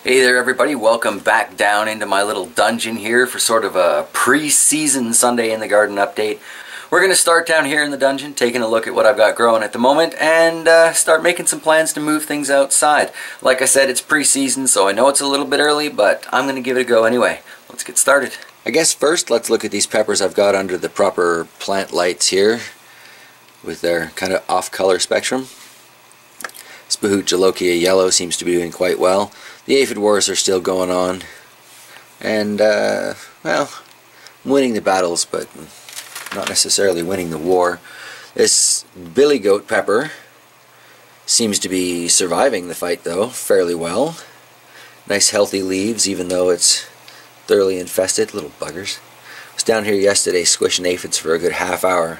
Hey there everybody, welcome back down into my little dungeon here for sort of a pre-season Sunday in the Garden update. We're going to start down here in the dungeon, taking a look at what I've got growing at the moment, and start making some plans to move things outside. Like I said, it's pre-season, so I know it's a little bit early, but I'm going to give it a go anyway. Let's get started. I guess first let's look at these peppers I've got under the proper plant lights here, with their kind of off-color spectrum. Spahoot Jalokia Yellow seems to be doing quite well. The aphid wars are still going on, and well, I'm winning the battles, but not necessarily winning the war. This billy goat pepper seems to be surviving the fight though fairly well. Nice healthy leaves even though it's thoroughly infested. Little buggers. I was down here yesterday squishing aphids for a good half hour,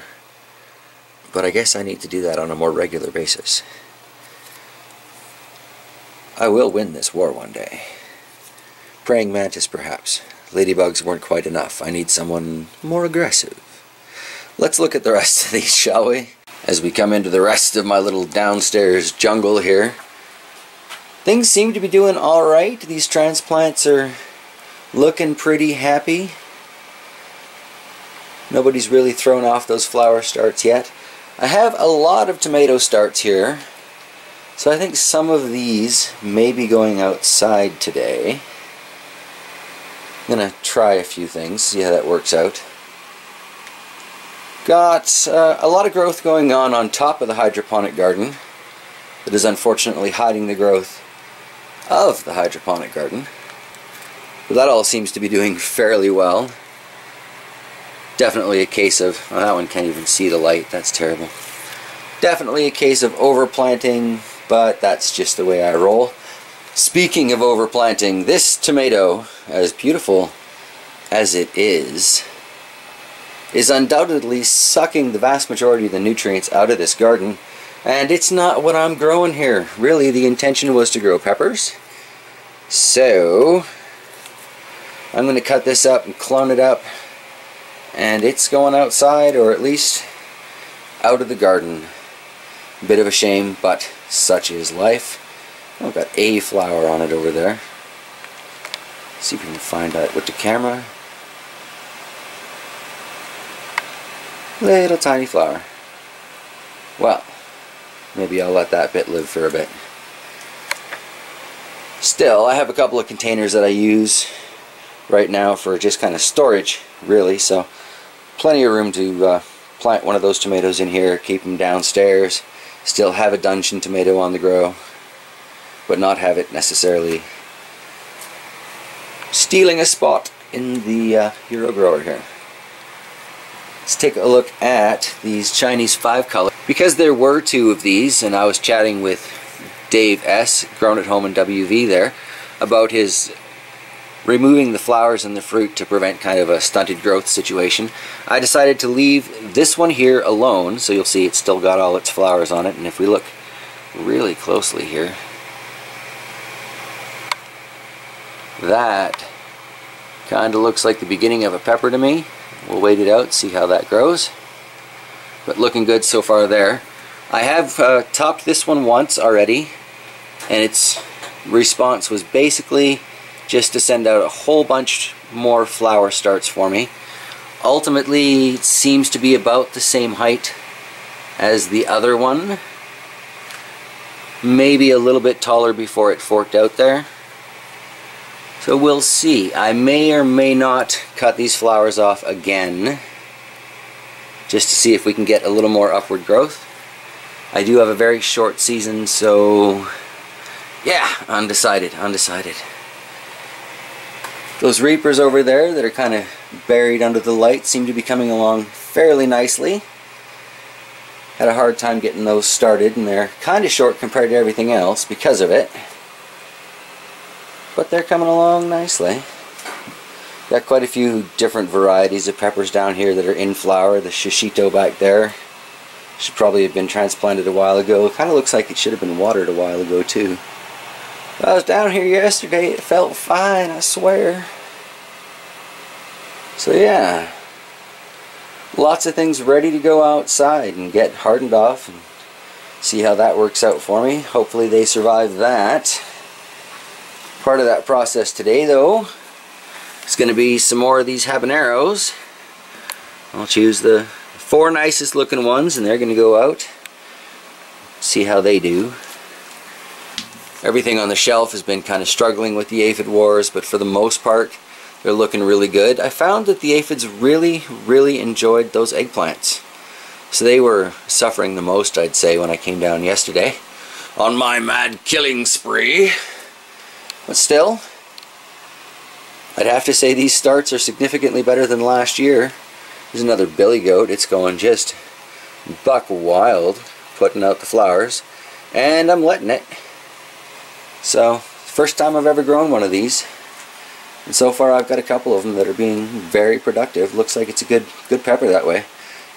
but I guess I need to do that on a more regular basis. I will win this war one day. Praying mantis perhaps. Ladybugs weren't quite enough. I need someone more aggressive. Let's look at the rest of these, shall we? As we come into the rest of my little downstairs jungle here. Things seem to be doing alright. These transplants are looking pretty happy. Nobody's really thrown off those flower starts yet. I have a lot of tomato starts here. So I think some of these may be going outside today. I'm going to try a few things, see how that works out. Got a lot of growth going on top of the hydroponic garden that is unfortunately hiding the growth of the hydroponic garden. But that all seems to be doing fairly well. Definitely a case of, well, that one can't even see the light, that's terrible. Definitely a case of overplanting, but that's just the way I roll. Speaking of overplanting, this tomato, as beautiful as it is undoubtedly sucking the vast majority of the nutrients out of this garden, and it's not what I'm growing here. Really, the intention was to grow peppers. So I'm going to cut this up and clone it up, and it's going outside, or at least out of the garden. A bit of a shame, but such is life. I've got a flower on it over there. See if we can find that with the camera. Little tiny flower. Well, maybe I'll let that bit live for a bit. Still, I have a couple of containers that I use right now for just kind of storage, really, so plenty of room to plant one of those tomatoes in here, keep them downstairs. Still have a dungeon tomato on the grow, but not have it necessarily stealing a spot in the hero grower here. Let's take a look at these Chinese 5-color. Because there were two of these, and I was chatting with Dave S., Grown at Home in WV there, about his removing the flowers and the fruit to prevent kind of a stunted growth situation. I decided to leave this one here alone, so you'll see it's still got all its flowers on it, and if we look really closely here, that kind of looks like the beginning of a pepper to me. We'll wait it out, see how that grows, but looking good so far there. I have topped this one once already, and its response was basically just to send out a whole bunch more flower starts for me. Ultimately, it seems to be about the same height as the other one. Maybe a little bit taller before it forked out there. So we'll see. I may or may not cut these flowers off again, just to see if we can get a little more upward growth. I do have a very short season, so yeah, undecided. Those reapers over there that are kind of buried under the light seem to be coming along fairly nicely. Had a hard time getting those started, and they're kind of short compared to everything else because of it. But they're coming along nicely. Got quite a few different varieties of peppers down here that are in flower. The shishito back there should probably have been transplanted a while ago. It kind of looks like it should have been watered a while ago too. I was down here yesterday, it felt fine, I swear. So yeah, lots of things ready to go outside and get hardened off and see how that works out for me. Hopefully they survive that. Part of that process today, though, is going to be some more of these habaneros. I'll choose the 4 nicest looking ones, and they're going to go out. See how they do. Everything on the shelf has been kind of struggling with the aphid wars, but for the most part, they're looking really good. I found that the aphids really enjoyed those eggplants. So they were suffering the most, I'd say, when I came down yesterday on my mad killing spree. But still, I'd have to say these starts are significantly better than last year. There's another billy goat. It's going just buck wild, putting out the flowers, and I'm letting it. So, first time I've ever grown one of these, and so far I've got a couple of them that are being very productive. Looks like it's a good pepper that way.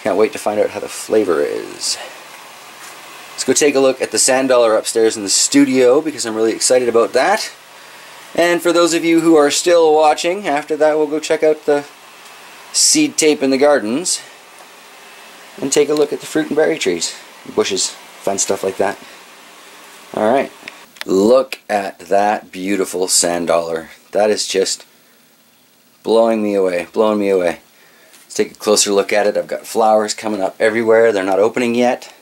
Can't wait to find out how the flavor is. Let's go take a look at the sand dollar upstairs in the studio, because I'm really excited about that. And for those of you who are still watching, after that we'll go check out the seed tape in the gardens and take a look at the fruit and berry trees, bushes, fun stuff like that. Alright. Look at that beautiful sand dollar. That is just blowing me away, blowing me away. Let's take a closer look at it. I've got flowers coming up everywhere. They're not opening yet,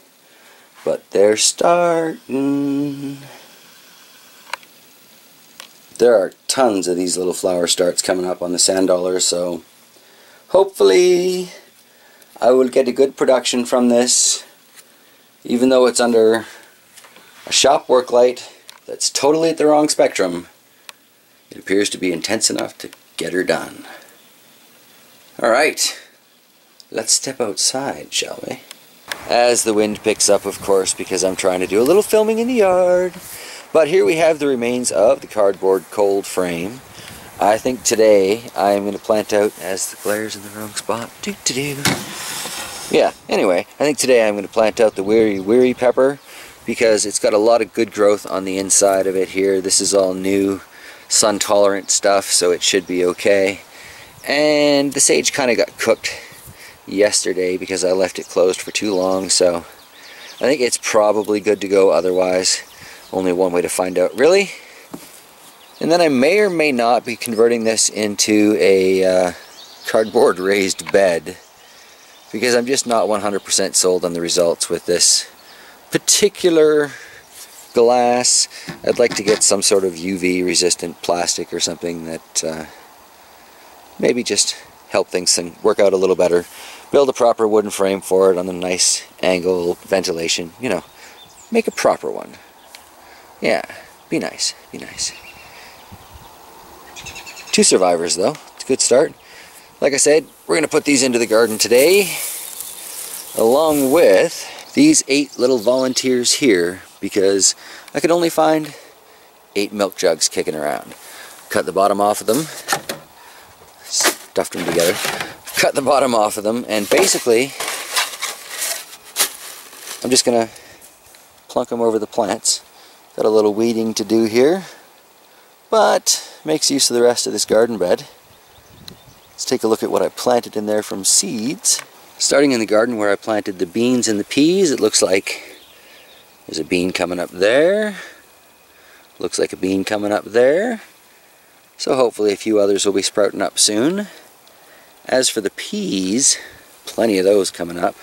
but they're starting. There are tons of these little flower starts coming up on the sand dollar, so hopefully I will get a good production from this, even though it's under a shop work light that's totally at the wrong spectrum. It appears to be intense enough to get her done. Alright, let's step outside, shall we? As the wind picks up, of course, because I'm trying to do a little filming in the yard. But here we have the remains of the cardboard cold frame. I think today I am going to plant out, as the glare's in the wrong spot. Yeah, anyway, I think today I'm going to plant out the weary pepper, because it's got a lot of good growth on the inside of it here. This is all new, sun tolerant stuff, so it should be okay. And the sage kind of got cooked yesterday because I left it closed for too long, so I think it's probably good to go otherwise. Only one way to find out, really. And then I may or may not be converting this into a cardboard raised bed, because I'm just not 100% sold on the results with this particular glass. I'd like to get some sort of UV resistant plastic or something that maybe just help things work out a little better. Build a proper wooden frame for it on a nice angle, ventilation, you know, make a proper one. Yeah, be nice, be nice. 2 survivors though, it's a good start. Like I said, we're going to put these into the garden today, along with these 8 little volunteers here, because I could only find 8 milk jugs kicking around. Cut the bottom off of them, stuffed them together, cut the bottom off of them, and basically I'm just going to plunk them over the plants. Got a little weeding to do here, but makes use of the rest of this garden bed. Let's take a look at what I planted in there from seeds. Starting in the garden where I planted the beans and the peas, it looks like there's a bean coming up there. Looks like a bean coming up there. So hopefully a few others will be sprouting up soon. As for the peas, plenty of those coming up.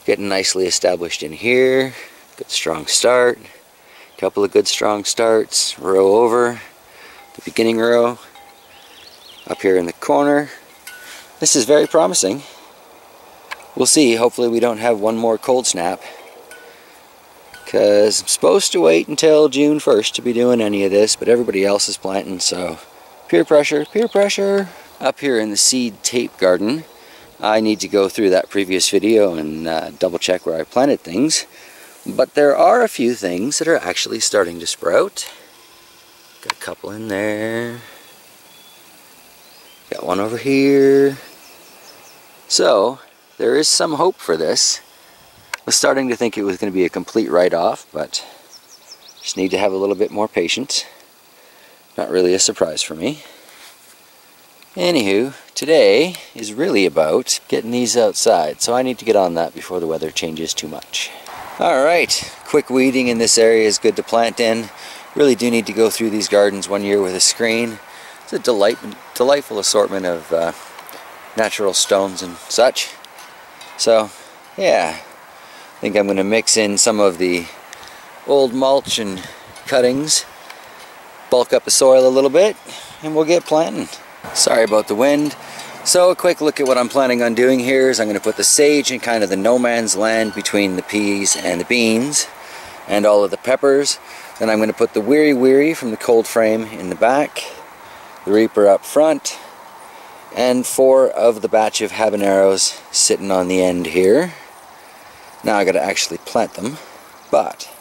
Getting nicely established in here. Good strong start. Couple of good strong starts. Row over. The beginning row. Up here in the corner. This is very promising. We'll see. Hopefully we don't have one more cold snap, because I'm supposed to wait until June 1st to be doing any of this, but everybody else is planting, so peer pressure, peer pressure. Up here in the seed tape garden, I need to go through that previous video and double check where I planted things, but there are a few things that are actually starting to sprout. Got a couple in there. Got one over here. So, there is some hope for this. I was starting to think it was going to be a complete write-off, but just need to have a little bit more patience. Not really a surprise for me. Anywho, today is really about getting these outside, so I need to get on that before the weather changes too much. Alright, quick weeding in this area is good to plant in. Really do need to go through these gardens one year with a screen. It's a delightful assortment of natural stones and such. So yeah, I think I'm going to mix in some of the old mulch and cuttings, bulk up the soil a little bit, and we'll get planting. Sorry about the wind. So a quick look at what I'm planning on doing here is I'm going to put the sage in kind of the no man's land between the peas and the beans and all of the peppers. Then I'm going to put the Weary Weary from the cold frame in the back, the Reaper up front, and 4 of the batch of habaneros sitting on the end here. Now I got to actually plant them, but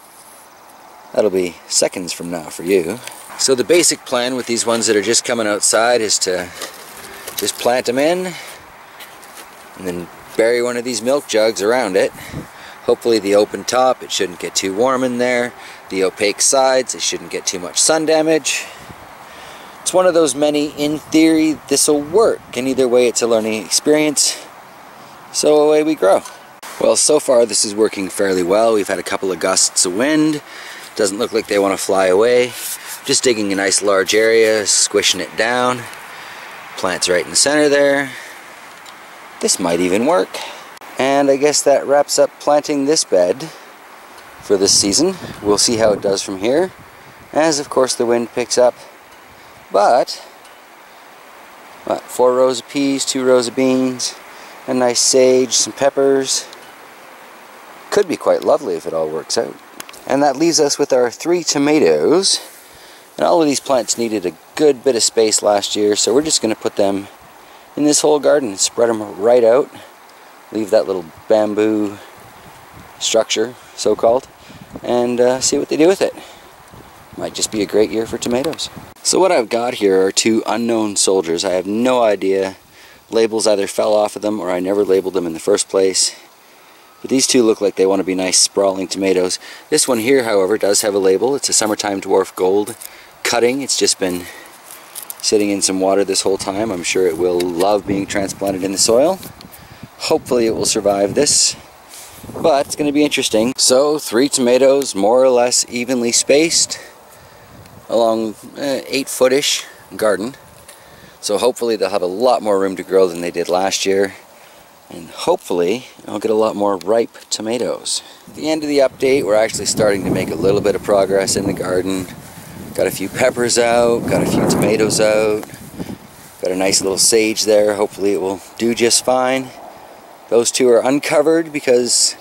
that'll be seconds from now for you. So the basic plan with these ones that are just coming outside is to just plant them in and then bury one of these milk jugs around it. Hopefully the open top, it shouldn't get too warm in there. The opaque sides, it shouldn't get too much sun damage. It's one of those many, in theory, this'll work. And either way, it's a learning experience. So away we grow. Well, so far this is working fairly well. We've had a couple of gusts of wind. Doesn't look like they want to fly away. Just digging a nice large area, squishing it down. Plants right in the center there. This might even work. And I guess that wraps up planting this bed for this season. We'll see how it does from here, as of course the wind picks up. But, what, 4 rows of peas, 2 rows of beans, a nice sage, some peppers. Could be quite lovely if it all works out. And that leaves us with our 3 tomatoes. And all of these plants needed a good bit of space last year, so we're just going to put them in this whole garden, spread them right out, leave that little bamboo structure, so-called, and see what they do with it. Might just be a great year for tomatoes. So what I've got here are 2 unknown soldiers. I have no idea. Labels either fell off of them or I never labeled them in the first place. But these 2 look like they want to be nice sprawling tomatoes. This one here, however, does have a label. It's a Summertime Dwarf Gold cutting. It's just been sitting in some water this whole time. I'm sure it will love being transplanted in the soil. Hopefully it will survive this, but it's going to be interesting. So 3 tomatoes, more or less evenly spaced along 8-foot-ish garden. So hopefully they'll have a lot more room to grow than they did last year. And hopefully I'll get a lot more ripe tomatoes. At the end of the update, we're actually starting to make a little bit of progress in the garden. Got a few peppers out, got a few tomatoes out, got a nice little sage there. Hopefully it will do just fine. Those 2 are uncovered because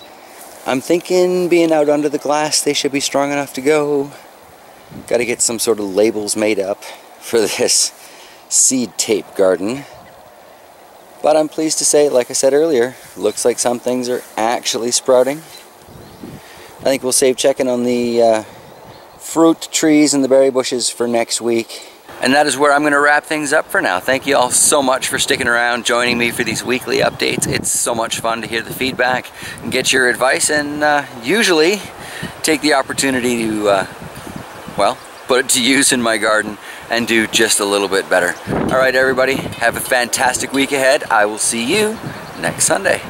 I'm thinking being out under the glass they should be strong enough to go. Got to get some sort of labels made up for this seed tape garden. But I'm pleased to say, like I said earlier, looks like some things are actually sprouting. I think we'll save checking on the fruit trees and the berry bushes for next week. And that is where I'm going to wrap things up for now. Thank you all so much for sticking around, joining me for these weekly updates. It's so much fun to hear the feedback and get your advice, and usually take the opportunity to, well, put it to use in my garden and do just a little bit better. Alright everybody, have a fantastic week ahead. I will see you next Sunday.